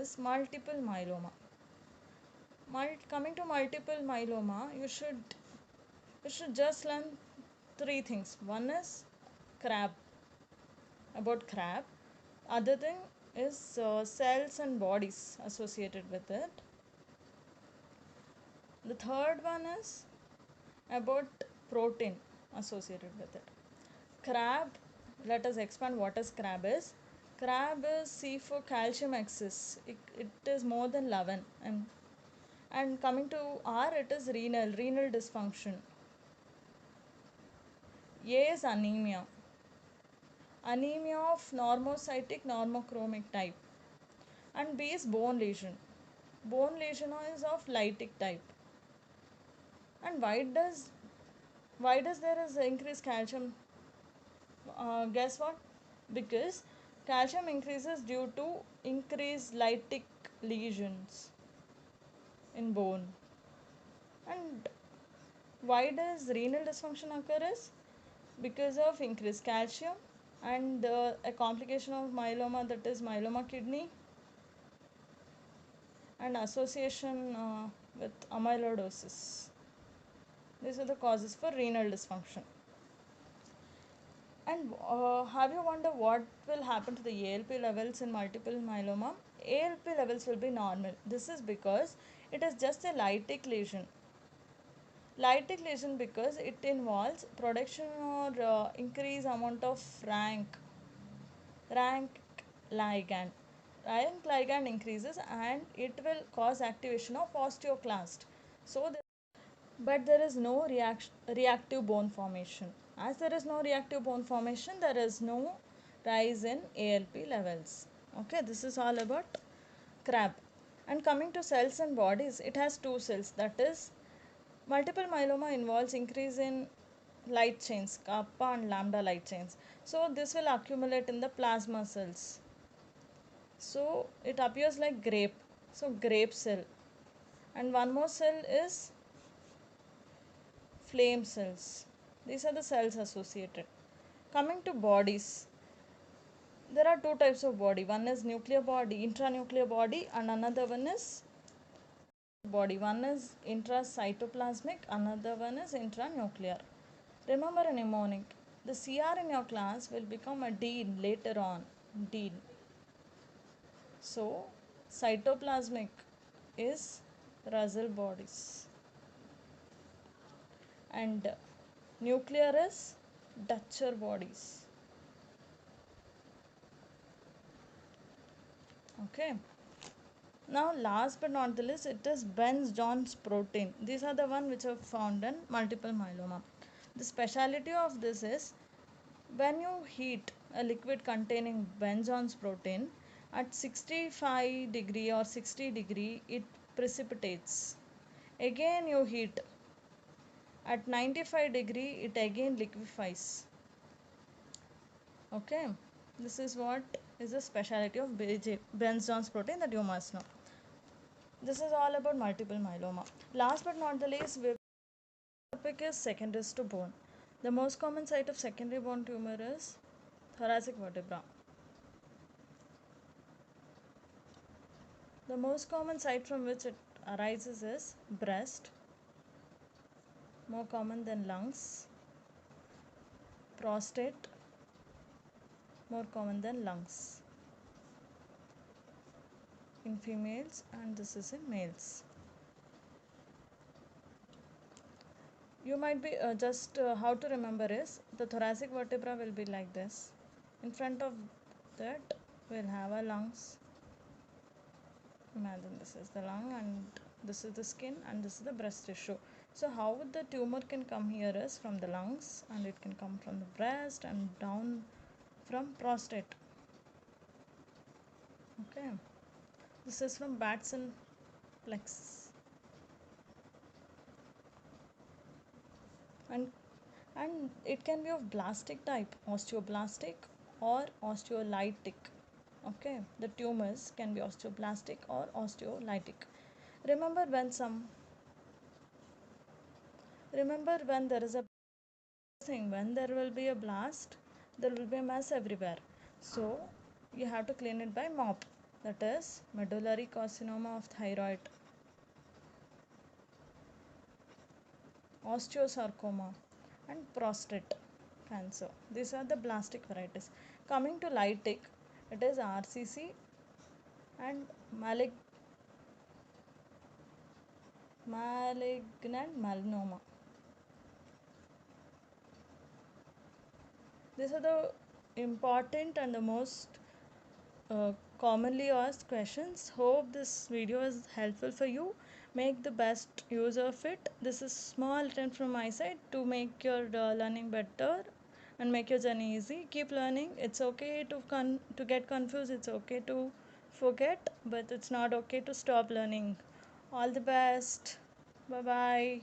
is multiple myeloma. Coming to multiple myeloma, you should just learn three things. One is crab, about crab. Other thing is cells and bodies associated with it. The third one is about protein associated with it. Crab, let us expand what is crab is. Crab is C for calcium excess. It is more than 11. And coming to R, it is renal dysfunction. A is anemia. Anemia of normocytic normochromic type. And B is bone lesion. Bone lesion is of lytic type. And why does there is increased calcium? Guess what? Because calcium increases due to increased lytic lesions in bone. And why does renal dysfunction occur is because of increased calcium and a complication of myeloma, that is myeloma kidney, and association with amyloidosis. These are the causes for renal dysfunction. And have you wondered what will happen to the ALP levels in multiple myeloma? ALP levels will be normal. This is because it is just a lytic lesion. Lytic lesion because it involves production or increase amount of rank ligand. Rank ligand increases and it will cause activation of osteoclast. But there is no reactive bone formation. As there is no reactive bone formation, there is no rise in ALP levels. Okay, this is all about crab. And coming to cells and bodies, it has two cells. That is, multiple myeloma involves increase in light chains, kappa and lambda light chains. So this will accumulate in the plasma cells. So it appears like grape. So grape cell. And one more cell is flame cells. These are the cells associated. Coming to bodies, there are two types of body. One is nuclear body, intranuclear body, and another one is body. One is intracytoplasmic, another one is intranuclear. Remember a mnemonic. The CR in your class will become a dean later on. Dean. So, cytoplasmic is Russell bodies. And nuclear is Dutcher bodies. Okay. Now, last but not the least, it is Bence-Jones protein. These are the one which are found in multiple myeloma. The speciality of this is when you heat a liquid containing Bence-Jones protein at 65 degree or 60 degree, it precipitates. Again you heat at 95 degree, it again liquefies. Okay, this is what is the speciality of Bence-Jones protein that you must know. This is all about multiple myeloma. Last but not the least, topic is secondaries to bone. The most common site of secondary bone tumor is thoracic vertebra. The most common site from which it arises is breast, more common than lungs, prostate, more common than lungs in females, and this is in males. You might be just how to remember is the thoracic vertebra will be like this. In front of that we'll have a lungs. Imagine this is the lung and this is the skin and this is the breast tissue. So how the tumor can come here is from the lungs, and it can come from the breast and down from prostate. Okay, this is from Batson plexus. And it can be of blastic type, osteoblastic or osteolytic. Okay, the tumors can be osteoblastic or osteolytic. Remember when there is a thing, when there will be a blast, there will be a mess everywhere. So you have to clean it by mop. that is medullary carcinoma of thyroid, osteosarcoma, and prostate cancer. These are the blastic varieties. Coming to lytic, it is RCC and malignant melanoma. These are the important and the most commonly asked questions. Hope this video is helpful for you. Make the best use of it. This is small attempt from my side to make your learning better and make your journey easy. Keep learning. It's okay to get confused. It's okay to forget, but it's not okay to stop learning. All the best. Bye bye.